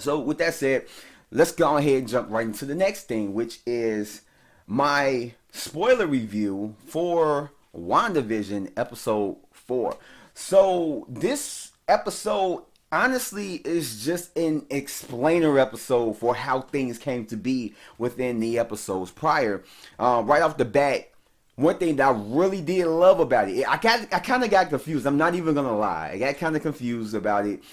So with that said, let's go ahead and jump right into the next thing, which is my spoiler review for WandaVision episode 4. So this episode honestly is just an explainer episode for how things came to be within the episodes prior. Right off the bat, one thing that I really did love about it, I kind of got confused. I'm not even gonna lie, I got kind of confused about it,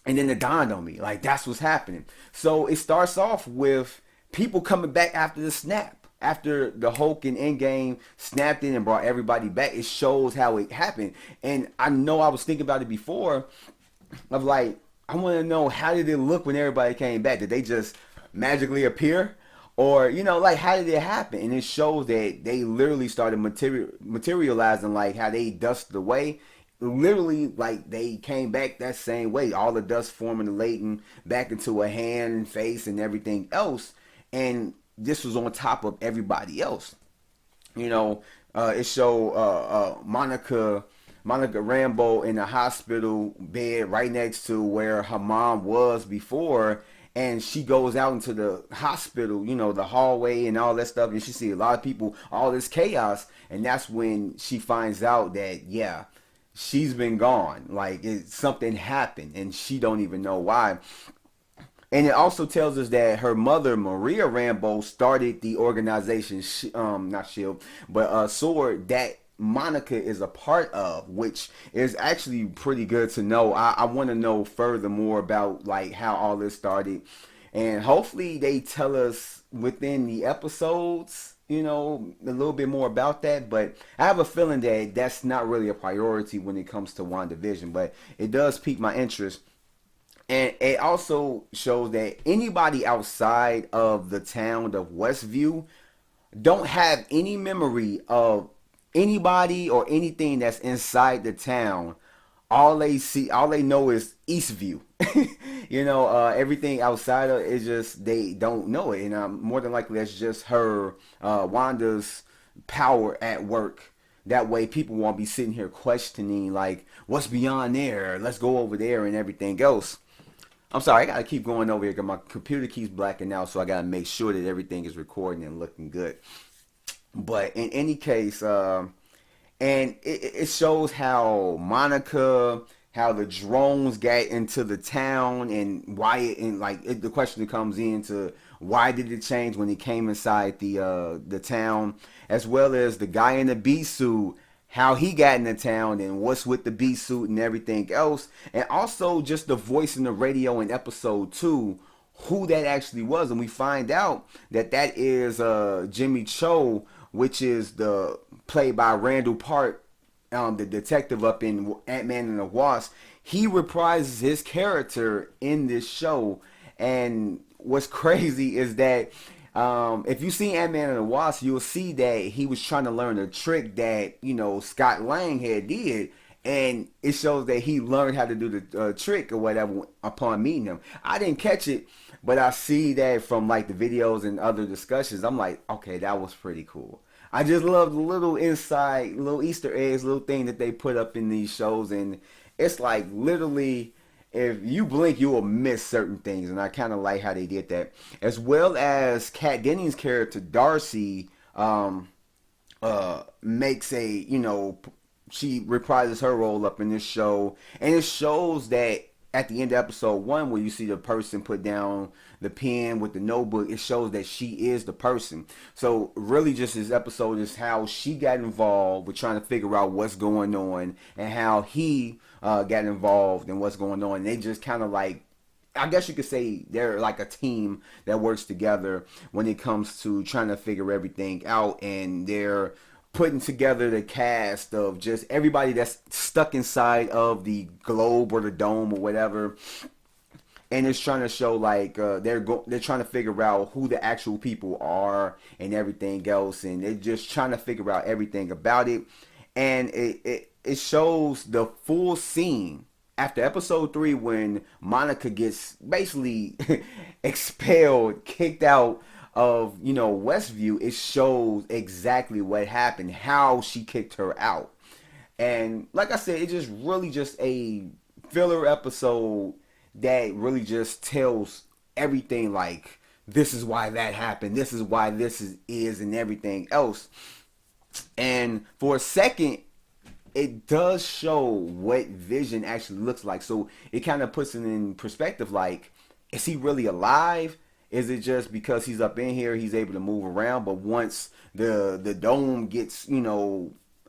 and then it dawned on me, like that's what's happening. So it starts off with people coming back after the snap. After the Hulk and Endgame snapped in and brought everybody back, it shows how it happened. And I know I was thinking about it before, of like, I want to know, how did it look when everybody came back? Did they just magically appear? Or, like, how did it happen? And it shows that they literally started materializing, like how they dusted away. Literally, like, they came back that same way. All the dust forming latent back into a hand, face, and everything else. And this was on top of everybody else. It showed Monica Rambeau in a hospital bed right next to where her mom was before, and she goes out into the hospital, the hallway and all that stuff, and she sees a lot of people, all this chaos, and that's when she finds out that, yeah, she's been gone. Like, something happened, and she don't even know why. And it also tells us that her mother, Maria Rambeau, started the organization, not Shield, but Sword, that Monica is a part of, which is actually pretty good to know. I want to know further more about, like, how all this started. And hopefully they tell us within the episodes, a little bit more about that. But I have a feeling that that's not really a priority when it comes to WandaVision. But it does pique my interest. And it also shows that anybody outside of the town of Westview don't have any memory of anybody or anything that's inside the town. All they know is Eastview. Everything outside of it is just, they don't know it. And more than likely that's just her, Wanda's power at work. That way people won't be sitting here questioning, like, what's beyond there? Let's go over there and everything else. I'm sorry, I gotta keep going over here because my computer keeps blacking out, so I gotta make sure that everything is recording and looking good. But in any case, and it shows how Monica, how the drones got into the town, and why the question that comes into, why did it change when it came inside the town, as well as the guy in the bee suit, how he got in the town and what's with the bee suit and everything else, and also just the voice in the radio in episode 2, who that actually was. And we find out that that is Jimmy Cho, which is the played by Randall Park, the detective up in Ant-Man and the Wasp. He reprises his character in this show. And what's crazy is that if you see Ant-Man and the Wasp, you'll see that he was trying to learn a trick that, Scott Lang had did. And it shows that he learned how to do the trick or whatever upon meeting him. I didn't catch it, but I see that from, like, the videos and other discussions. I'm like, okay, that was pretty cool. I just love the little inside, little Easter eggs, little thing that they put up in these shows. And it's like, literally, if you blink, you will miss certain things. And I kind of like how they did that. As well as Kat Dennings' character, Darcy, makes she reprises her role up in this show. And it shows that at the end of episode 1, where you see the person put down the pen with the notebook, it shows that she is the person. So really just this episode is how she got involved with trying to figure out what's going on, and how he got involved in what's going on. And they just kind of, like, I guess you could say they're like a team that works together when it comes to trying to figure everything out. And they're putting together the cast of just everybody that's stuck inside of the globe or the dome or whatever. And it's trying to show, like, they're trying to figure out who the actual people are and everything else. And they're just trying to figure out everything about it. And it shows the full scene after episode 3, when Monica gets basically expelled, kicked out of, Westview. It shows exactly what happened, how she kicked her out. And like I said, it's just really just a filler episode that really just tells everything, like this is why that happened, this is why this is and everything else. And for a second, it does show what Vision actually looks like. So it kind of puts it in perspective, like, is he really alive? Is it just because he's up in here, he's able to move around, but once the dome gets,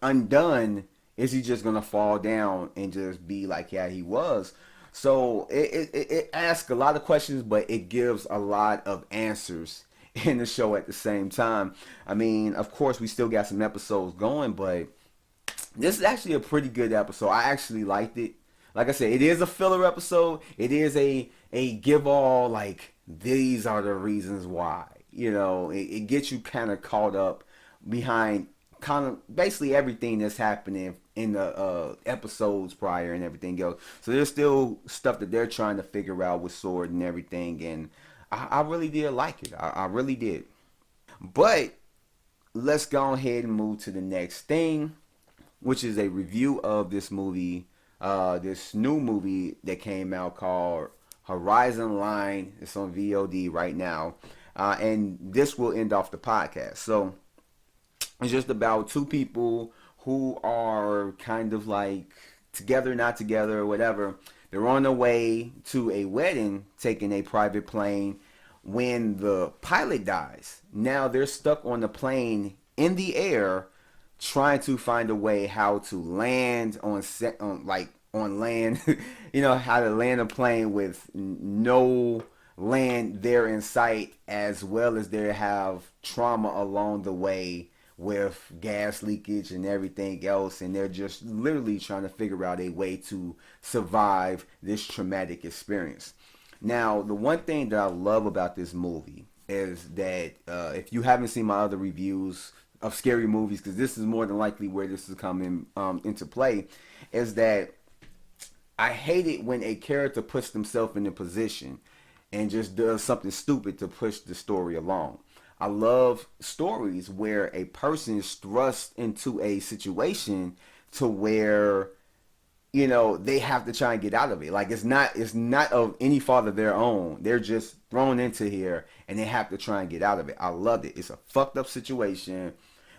undone, is he just gonna fall down and just be like, yeah, he was? So it asks a lot of questions, but it gives a lot of answers in the show at the same time. I mean, of course, we still got some episodes going, but this is actually a pretty good episode. I actually liked it. Like I said, it is a filler episode. It is a give all, like, these are the reasons why. It gets you kind of caught up behind kind of basically everything that's happening in the episodes prior and everything else. So there's still stuff that they're trying to figure out with Sword and everything, and I really did like it. I really did. But let's go ahead and move to the next thing, which is a review of this movie, this new movie that came out called Horizon Line. It's on VOD right now, and this will end off the podcast. So it's just about two people who are kind of like together, not together, or whatever. They're on their way to a wedding, taking a private plane, when the pilot dies. Now they're stuck on the plane in the air, trying to find a way how to land on land, how to land a plane with no land there in sight, as well as they have trauma along the way with gas leakage and everything else, and they're just literally trying to figure out a way to survive this traumatic experience. Now, the one thing that I love about this movie is that if you haven't seen my other reviews of scary movies, because this is more than likely where this is coming into play, is that I hate it when a character puts themselves in a position and just does something stupid to push the story along. I love stories where a person is thrust into a situation to where they have to try and get out of it. Like, it's not of any fault of their own. They're just thrown into here and they have to try and get out of it. I loved it. It's a fucked up situation,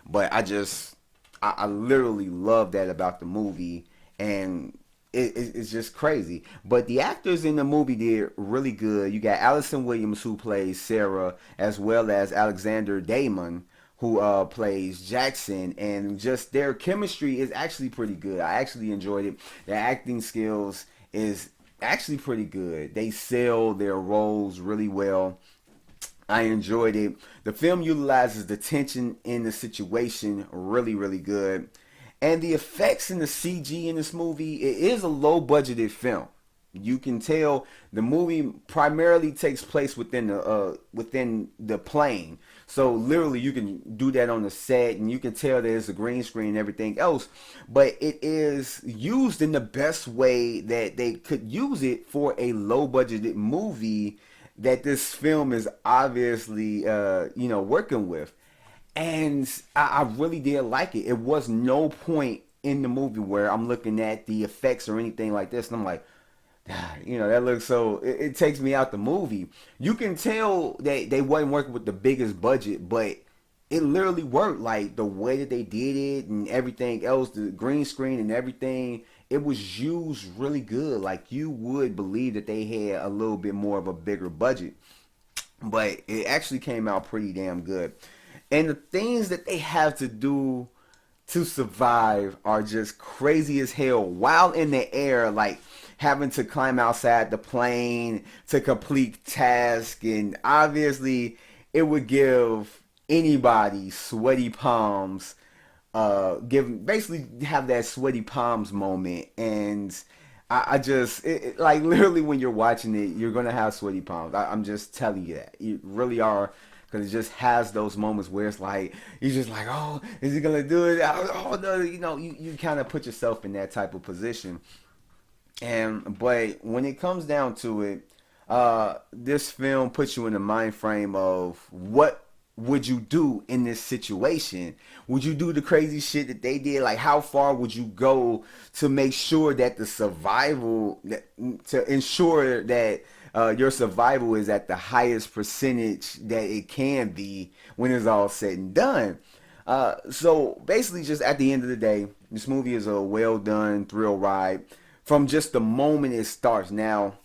but I literally love that about the movie, and it's just crazy. But the actors in the movie did really good. You got Allison Williams, who plays Sarah, as well as Alexander Damon, who plays Jackson, and just their chemistry is actually pretty good. I actually enjoyed it. Their acting skills is actually pretty good. They sell their roles really well. I enjoyed it. The film utilizes the tension in the situation really, really good. And the effects and the CG in this movie, it is a low budgeted film. You can tell the movie primarily takes place within the plane. So literally you can do that on the set, and you can tell there's a green screen and everything else. But it is used in the best way that they could use it for a low budgeted movie that this film is obviously working with. And I really did like it. It was no point in the movie where I'm looking at the effects or anything like this, and I'm like, that looks so. It takes me out the movie. You can tell that they wasn't working with the biggest budget, but it literally worked. Like, the way that they did it and everything else, the green screen and everything, it was used really good. Like, you would believe that they had a little bit more of a bigger budget, but it actually came out pretty damn good. And the things that they have to do to survive are just crazy as hell while in the air, like having to climb outside the plane to complete tasks. And obviously it would give anybody sweaty palms, basically have that sweaty palms moment. And I just, like, literally when you're watching it, you're going to have sweaty palms. I'm just telling you that. You really are. Because it just has those moments where it's like, you're just like, oh, is he going to do it? Oh, no, you kind of put yourself in that type of position. But when it comes down to it, this film puts you in the mind frame of what would you do in this situation? Would you do the crazy shit that they did? Like, how far would you go to make sure that the survival, to ensure that your survival is at the highest percentage that it can be when it's all said and done? So basically, just at the end of the day, this movie is a well done thrill ride from just the moment it starts. Now,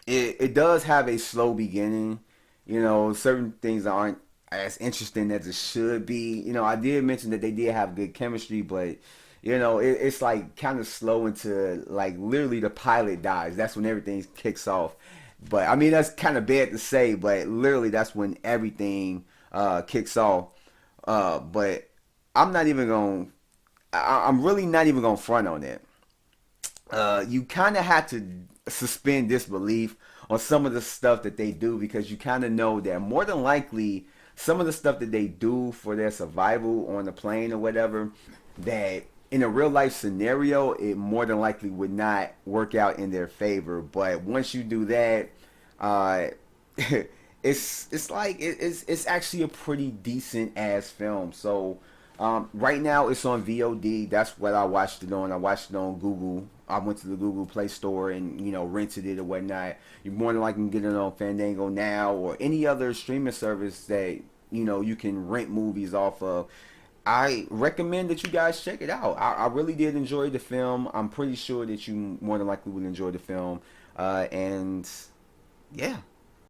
it does have a slow beginning. You know, certain things aren't as interesting as it should be. You know, I did mention that they did have good chemistry, but you know, it's like kind of slow into like literally the pilot dies. That's when everything kicks off. But I mean, that's kind of bad to say, but literally that's when everything kicks off. But I'm not even going. I'm really not even going to front on it. You kind of have to suspend disbelief on some of the stuff that they do because you kind of know that more than likely some of the stuff that they do for their survival on the plane or whatever, that in a real life scenario it more than likely would not work out in their favor. But once you do that, uh, it's like it's actually a pretty decent ass film. So right now it's on VOD. That's what I watched it on. I watched it on Google. I went to the Google Play Store and rented it or whatnot. You're more than likely to get it on Fandango now or any other streaming service that you can rent movies off of. I recommend that you guys check it out. I really did enjoy the film. I'm pretty sure that you more than likely would enjoy the film. And yeah,